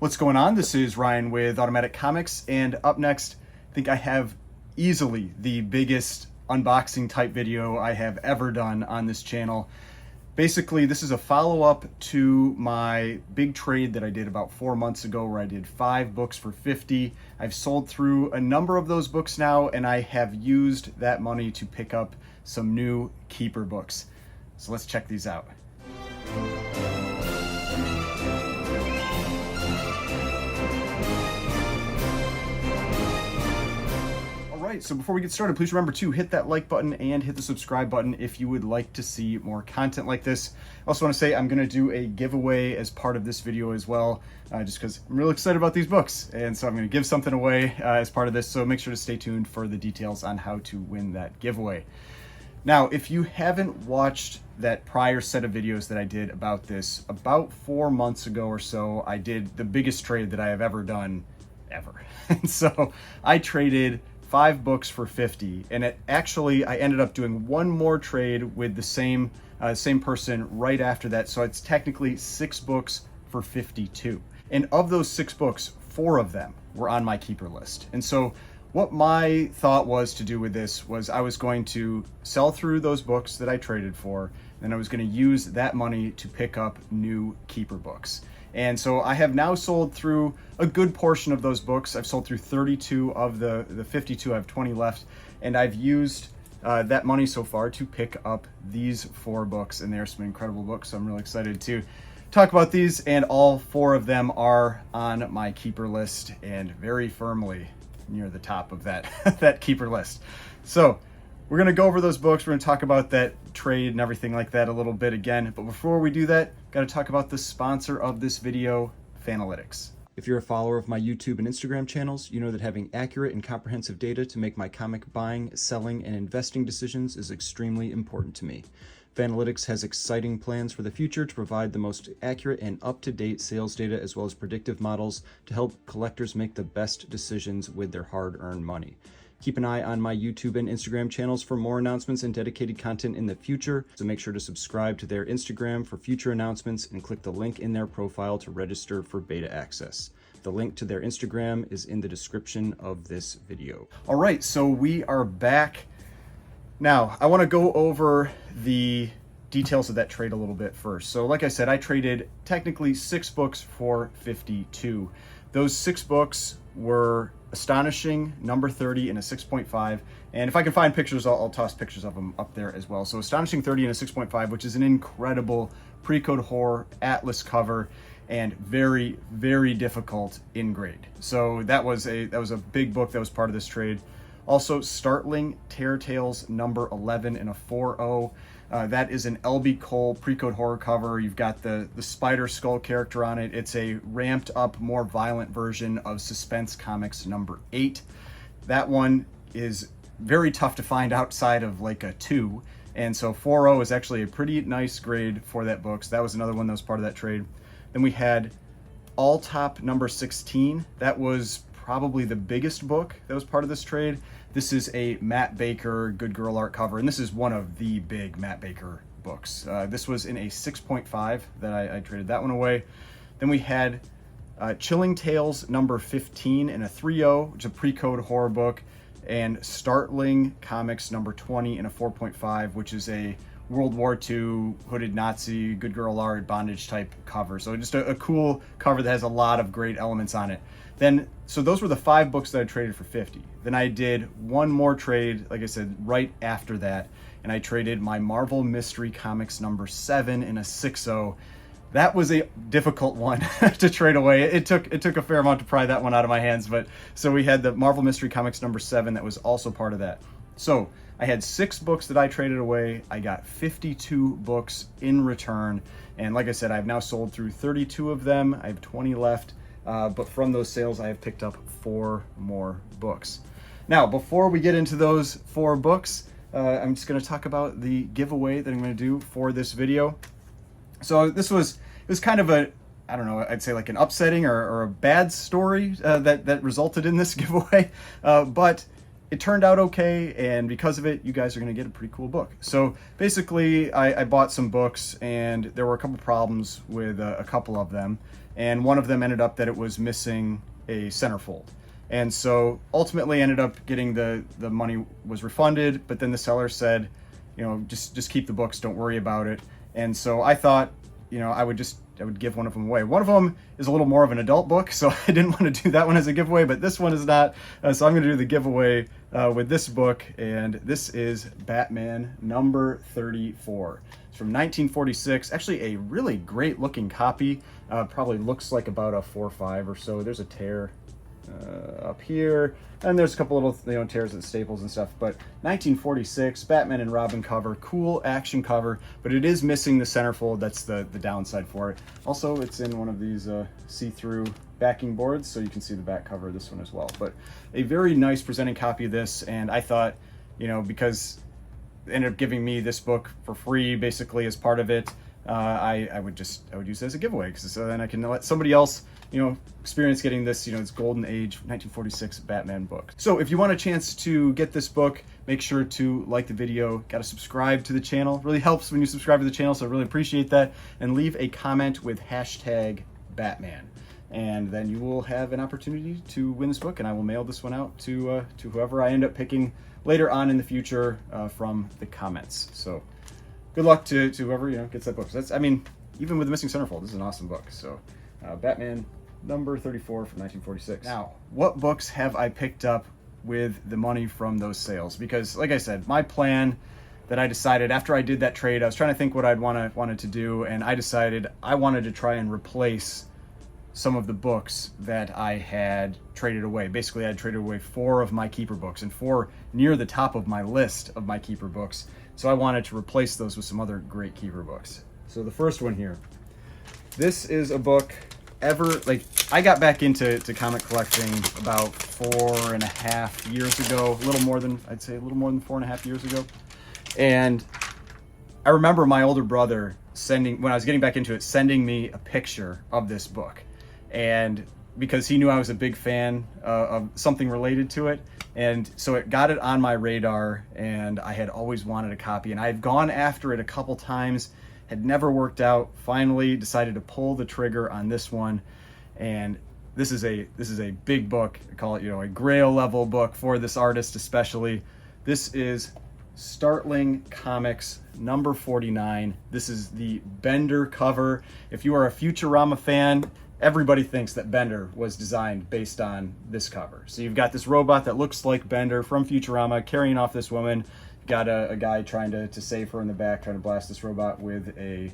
What's going on? This is Ryan with Automatic Comics, and up next, I think I have easily the biggest unboxing type video I have ever done on this channel. Basically, this is a follow-up to my big trade that I did about 4 months ago where I did 5 books for $50. I've sold through a number of those books now, and I have used that money to pick up some new keeper books. So let's check these out. So before we get started, please remember to hit that like button and hit the subscribe button if you would like to see more content like this. I also want to say I'm going to do a giveaway as part of this video as well, just because I'm really excited about these books. And so I'm going to give something away as part of this. So make sure to stay tuned for the details on how to win that giveaway. Now, if you haven't watched that prior set of videos that I did about this, about 4 months ago or so, I did the biggest trade that I have ever done, ever. And so I traded 5 books for $50, and I ended up doing one more trade with the same person right after that, so it's technically 6 books for $52. And of those 6 books, 4 of them were on my keeper list. And so what my thought was to do with this was I was going to sell through those books that I traded for, and I was going to use that money to pick up new keeper books. And so I have now sold through a good portion of those books. I've sold through 32 of the 52. I have 20 left. And I've used that money so far to pick up these 4 books. And they're some incredible books. So I'm really excited to talk about these. And all 4 of them are on my keeper list and very firmly near the top of that, that keeper list. So we're going to go over those books. We're going to talk about that trade and everything like that a little bit again. But before we do that, got to talk about the sponsor of this video, Fanalytics. If you're a follower of my YouTube and Instagram channels, you know that having accurate and comprehensive data to make my comic buying, selling, and investing decisions is extremely important to me. Fanalytics has exciting plans for the future to provide the most accurate and up-to-date sales data as well as predictive models to help collectors make the best decisions with their hard-earned money. Keep an eye on my YouTube and Instagram channels for more announcements and dedicated content in the future, so make sure to subscribe to their Instagram for future announcements and click the link in their profile to register for beta access. The link to their Instagram is in the description of this video. All right, so we are back. Now, I want to go over the details of that trade a little bit first. So like I said, I traded technically 6 books for 52. Those 6 books were Astonishing, number 30, and a 6.5. And if I can find pictures, I'll toss pictures of them up there as well. So Astonishing 30 and a 6.5, which is an incredible pre-code horror atlas cover and very, very difficult in grade. So that was a big book that was part of this trade. Also, Startling, Terror Tales, number 11 and a 4.0. That is an L.B. Cole pre-code horror cover. You've got the spider skull character on it. It's a ramped up, more violent version of Suspense Comics number 8. That one is very tough to find outside of like a 2. And so 4.0 is actually a pretty nice grade for that book. So that was another one that was part of that trade. Then we had All Top number 16. That was probably the biggest book that was part of this trade. This is a Matt Baker Good Girl art cover, and this is one of the big Matt Baker books. This was in a 6.5 that I traded that one away. Then we had Chilling Tales number 15 and a 3.0, which is a pre-code horror book, and Startling Comics number 20 and a 4.5, which is a World War II hooded Nazi good girl art bondage type cover. So just a cool cover that has a lot of great elements on it. Then, so those were the 5 books that I traded for 50. Then I did one more trade, like I said, right after that, and I traded my Marvel Mystery Comics number 7 and a 6.0. That was a difficult one to trade away. It took a fair amount to pry that one out of my hands, but so we had the Marvel Mystery Comics number 7 that was also part of that. So I had 6 books that I traded away. I got 52 books in return, and like I said, I've now sold through 32 of them. I have 20 left. But from those sales, I have picked up 4 more books. Now, before we get into those 4 books, I'm just going to talk about the giveaway that I'm going to do for this video. So it was kind of a, I don't know, I'd say like an upsetting or a bad story that resulted in this giveaway. But it turned out okay, and because of it, you guys are going to get a pretty cool book. So basically, I bought some books, and there were a couple problems with a couple of them. and one of them ended up that it was missing a centerfold. And so ultimately ended up getting the money was refunded, but then the seller said, you know, just keep the books, don't worry about it. And so I thought, you know, I would give one of them away. One of them is a little more of an adult book, so I didn't want to do that one as a giveaway, but this one is not. So I'm going to do the giveaway with this book, and this is Batman number 34. It's from 1946. Actually, a really great looking copy. Probably looks like about a 4.5 or so. There's a tear up here, and there's a couple little, you know, tears at the staples and stuff. But 1946, Batman and Robin cover, cool action cover, but it is missing the centerfold. That's the downside for it. Also, it's in one of these see-through backing boards, so you can see the back cover of this one as well. But a very nice presenting copy of this, and I thought, you know, because they ended up giving me this book for free basically as part of it, I would use it as a giveaway, because so then I can let somebody else, you know, experience getting this, you know, this golden age 1946 Batman book. So if you want a chance to get this book, make sure to like the video, gotta subscribe to the channel. It really helps when you subscribe to the channel, so I really appreciate that. And leave a comment with hashtag Batman. And then you will have an opportunity to win this book, and I will mail this one out to whoever I end up picking later on in the future from the comments. So good luck to whoever, you know, gets that book. So that's, I mean, even with the missing centerfold, this is an awesome book. So Batman number 34 from 1946. Now, what books have I picked up with the money from those sales? Because like I said, my plan that I decided after I did that trade, I was trying to think what I'd wanted to do, and I decided I wanted to try and replace some of the books that I had traded away. Basically, I had traded away 4 of my keeper books, and 4 near the top of my list of my keeper books. So I wanted to replace those with some other great keeper books. So the first one here, this is a book I got back into comic collecting about 4.5 years ago, I'd say a little more than 4.5 years ago. And I remember my older brother when I was getting back into it, sending me a picture of this book. And because he knew I was a big fan of something related to it. And so it got it on my radar, and I had always wanted a copy, and I had gone after it a couple times, had never worked out. Finally decided to pull the trigger on this one, and this is a big book. I call it, you know, a Grail level book for this artist especially. This is Startling Comics number 49. This is the Bender cover. If you are a Futurama fan, everybody thinks that Bender was designed based on this cover. So you've got this robot that looks like Bender from Futurama carrying off this woman. Got a guy trying to save her in the back, trying to blast this robot with a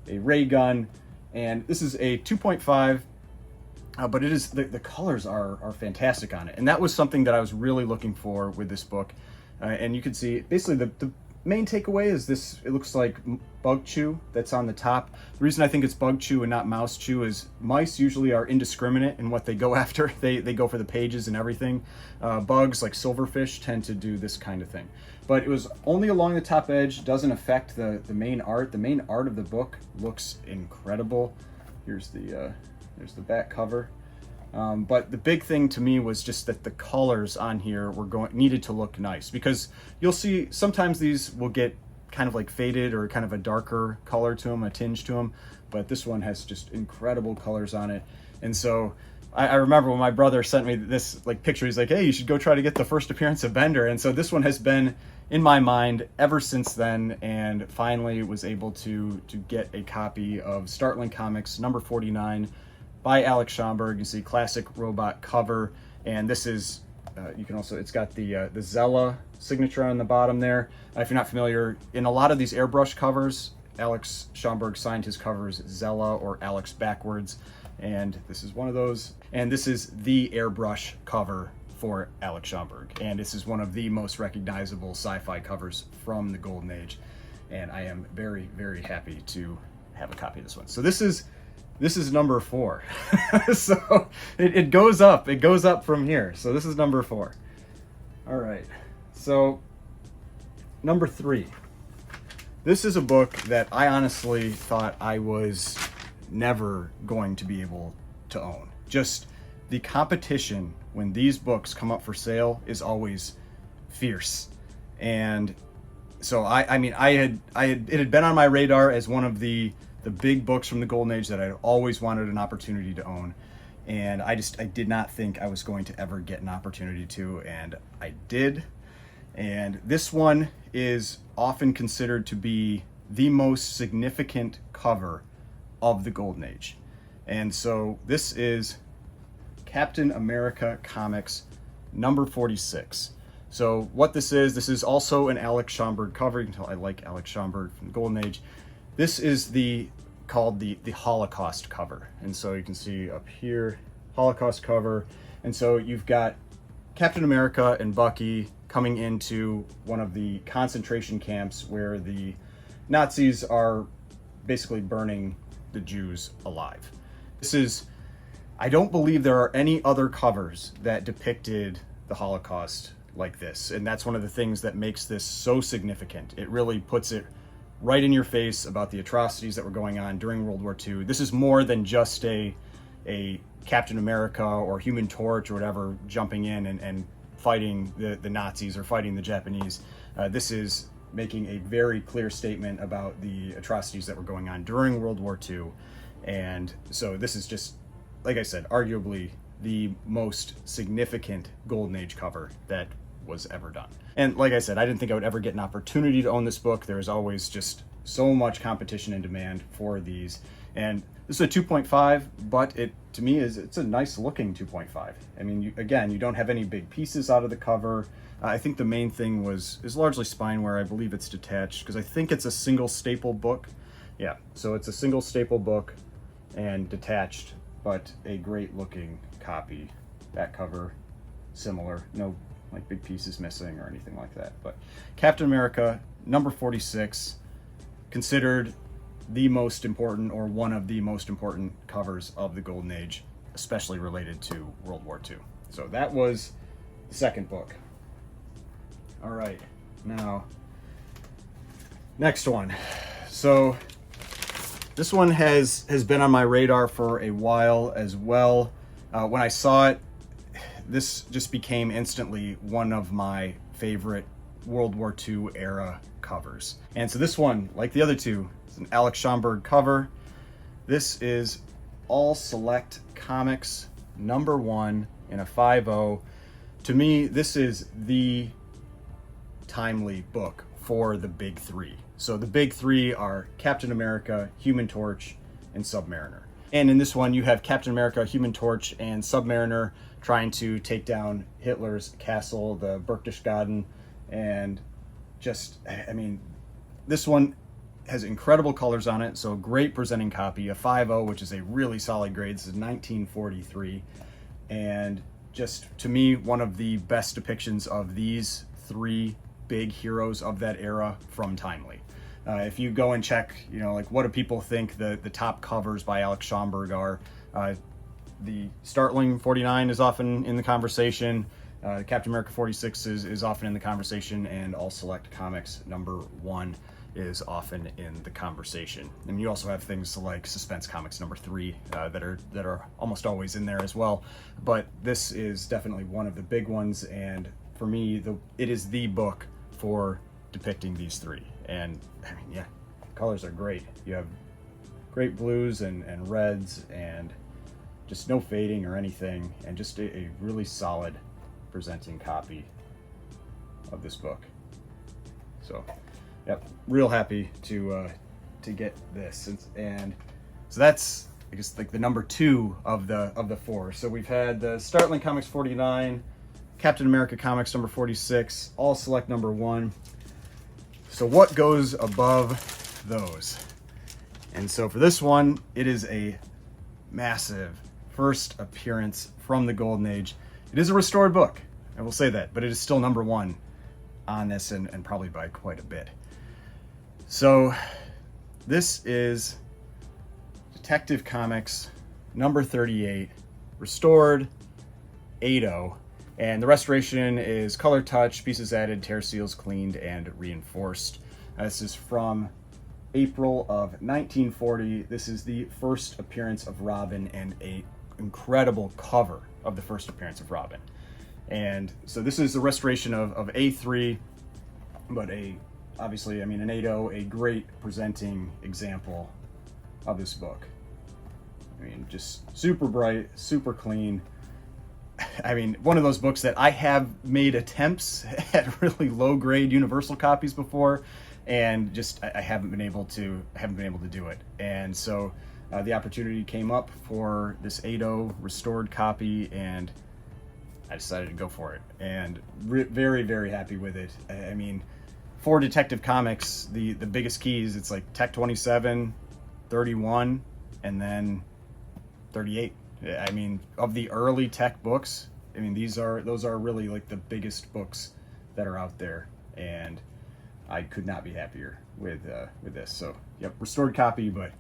ray gun. And this is a 2.5, but it is the colors are fantastic on it. And that was something that I was really looking for with this book. And you can see basically the main takeaway is this, it looks like bug chew that's on the top. The reason I think it's bug chew and not mouse chew is mice usually are indiscriminate in what they go after. They go for the pages and everything. Bugs like silverfish tend to do this kind of thing. But it was only along the top edge, doesn't affect the main art. The main art of the book looks incredible. There's the back cover. But the big thing to me was just that the colors on here needed to look nice, because you'll see sometimes these will get kind of like faded or kind of a darker color to them, a tinge to them, but this one has just incredible colors on it. And so I remember when my brother sent me this like picture, he's like, hey, you should go try to get the first appearance of Bender. And so this one has been in my mind ever since then, and finally was able to get a copy of Startling Comics number 49 by Alex Schomburg. You see classic robot cover, and this is you can also, it's got the Zella signature on the bottom there. If you're not familiar, in a lot of these airbrush covers, Alex Schomburg signed his covers Zella or Alex backwards, and this is one of those. And this is the airbrush cover for Alex Schomburg, and this is one of the most recognizable sci-fi covers from the Golden Age, and I am very, very happy to have a copy of this one. So this is number 4. So it goes up from here. So this is number 4. All right, so number 3. This is a book that I honestly thought I was never going to be able to own. Just the competition when these books come up for sale is always fierce. And so it had been on my radar as one of the the big books from the Golden Age that I'd always wanted an opportunity to own. And I did not think I was going to ever get an opportunity to, and I did. And this one is often considered to be the most significant cover of the Golden Age. And so this is Captain America Comics number 46. So what this is also an Alex Schomburg cover. You can tell I like Alex Schomburg from the Golden Age. This is called the Holocaust cover. And so you can see up here, Holocaust cover. And so you've got Captain America and Bucky coming into one of the concentration camps where the Nazis are basically burning the Jews alive. I don't believe there are any other covers that depicted the Holocaust like this. And that's one of the things that makes this so significant. It really puts it right in your face about the atrocities that were going on during World War II. This is more than just a Captain America or Human Torch or whatever jumping in and fighting the Nazis or fighting the Japanese. This is making a very clear statement about the atrocities that were going on during World War II. And so this is just, like I said, arguably the most significant Golden Age cover that was ever done. And like I said, I didn't think I would ever get an opportunity to own this book. There's always just so much competition and demand for these. And this is a 2.5, but to me it's a nice looking 2.5. I mean, you don't have any big pieces out of the cover. I think the main thing is largely spine wear. I believe it's detached because I think it's a single staple book. Yeah, so it's a single staple book and detached, but a great looking copy. Back cover, similar, no like big pieces missing or anything like that. But Captain America, number 46, considered the most important or one of the most important covers of the Golden Age, especially related to World War II. So that was the second book. All right, now, next one. So this one has been on my radar for a while as well. When I saw it, this just became instantly one of my favorite World War II era covers. And so this one, like the other two, is an Alex Schomburg cover. This is All Select Comics number 1 in a 5.0. To me, this is the timely book for the big three. So the big three are Captain America, Human Torch, and Submariner. And in this one, you have Captain America, Human Torch, and Submariner trying to take down Hitler's castle, the Berchtesgaden, and just, I mean, this one has incredible colors on it, so great presenting copy, a 5.0, which is a really solid grade. This is 1943, and just, to me, one of the best depictions of these three big heroes of that era from Timely. If you go and check, like what do people think the top covers by Alex Schomburg are, the Startling 49 is often in the conversation, Captain America 46 is often in the conversation, and All Select Comics number 1 is often in the conversation. And you also have things like Suspense Comics number 3 that are almost always in there as well. But this is definitely one of the big ones, and for me, it is the book for depicting these three. And I mean, yeah, colors are great. You have great blues and reds, and just no fading or anything, and just a really solid presenting copy of this book. So, yep, real happy to get this, and so that's, I guess, like the number 2 of the 4. So we've had the Startling Comics 49, Captain America Comics number 46, All Select number 1. So what goes above those? And so for this one, it is a massive first appearance from the Golden Age. It is a restored book, I will say that, but it is still number 1 on this, and probably by quite a bit. So this is Detective Comics number 38, restored 8.0, and the restoration is color touch, pieces added, tear seals cleaned, and reinforced. This is from April of 1940. This is the first appearance of Robin, and a incredible cover of the first appearance of Robin. And so this is the restoration of A3, but obviously, I mean, an 8.0, a great presenting example of this book. I mean, just super bright, super clean. I mean, one of those books that I have made attempts at really low grade universal copies before, and just I haven't been able to do it. And so the opportunity came up for this 8.0 restored copy, and I decided to go for it, and very, very happy with it. I mean, for Detective Comics, the biggest keys, it's like Tech 27, 31, and then 38. I mean, of the early Tech books, I mean, those are really like the biggest books that are out there, and I could not be happier with this. So, yep, restored copy, but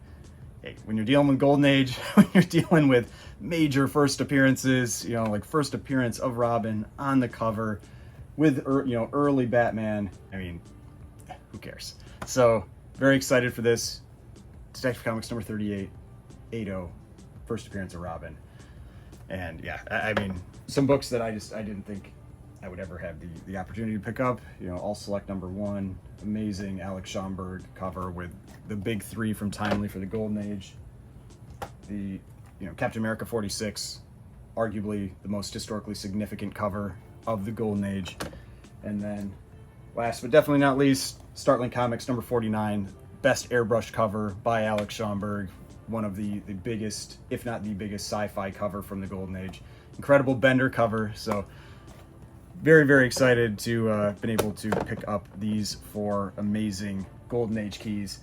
hey, when you're dealing with Golden Age, when you're dealing with major first appearances, you know, like first appearance of Robin on the cover with, you know, early Batman, I mean, who cares? So, very excited for this. Detective Comics number 38, 8.0, first appearance of Robin. And yeah, I mean, some books that I didn't think I would ever have the opportunity to pick up. You know, All Select number 1, amazing Alex Schomburg cover with the big 3 from Timely for the Golden Age. The, you know, Captain America 46, arguably the most historically significant cover of the Golden Age. And then last but definitely not least, Startling Comics number 49, best airbrushed cover by Alex Schomburg, one of the biggest, if not the biggest, sci-fi cover from the Golden Age. Incredible Bender cover. So very, very excited to been able to pick up these 4 amazing Golden Age keys.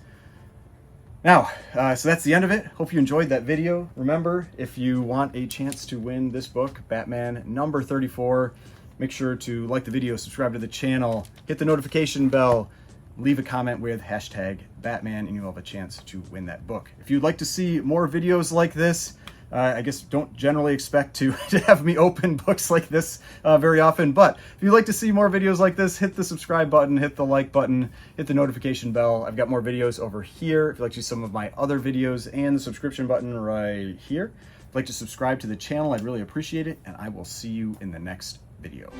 Now, so that's the end of it. Hope you enjoyed that video. Remember, if you want a chance to win this book, Batman number 34, make sure to like the video, subscribe to the channel, hit the notification bell, leave a comment with hashtag Batman, and you'll have a chance to win that book. If you'd like to see more videos like this, I guess don't generally expect to have me open books like this very often, but if you'd like to see more videos like this, hit the subscribe button, hit the like button, hit the notification bell. I've got more videos over here. If you'd like to see some of my other videos, and the subscription button right here. If you'd like to subscribe to the channel, I'd really appreciate it, and I will see you in the next video.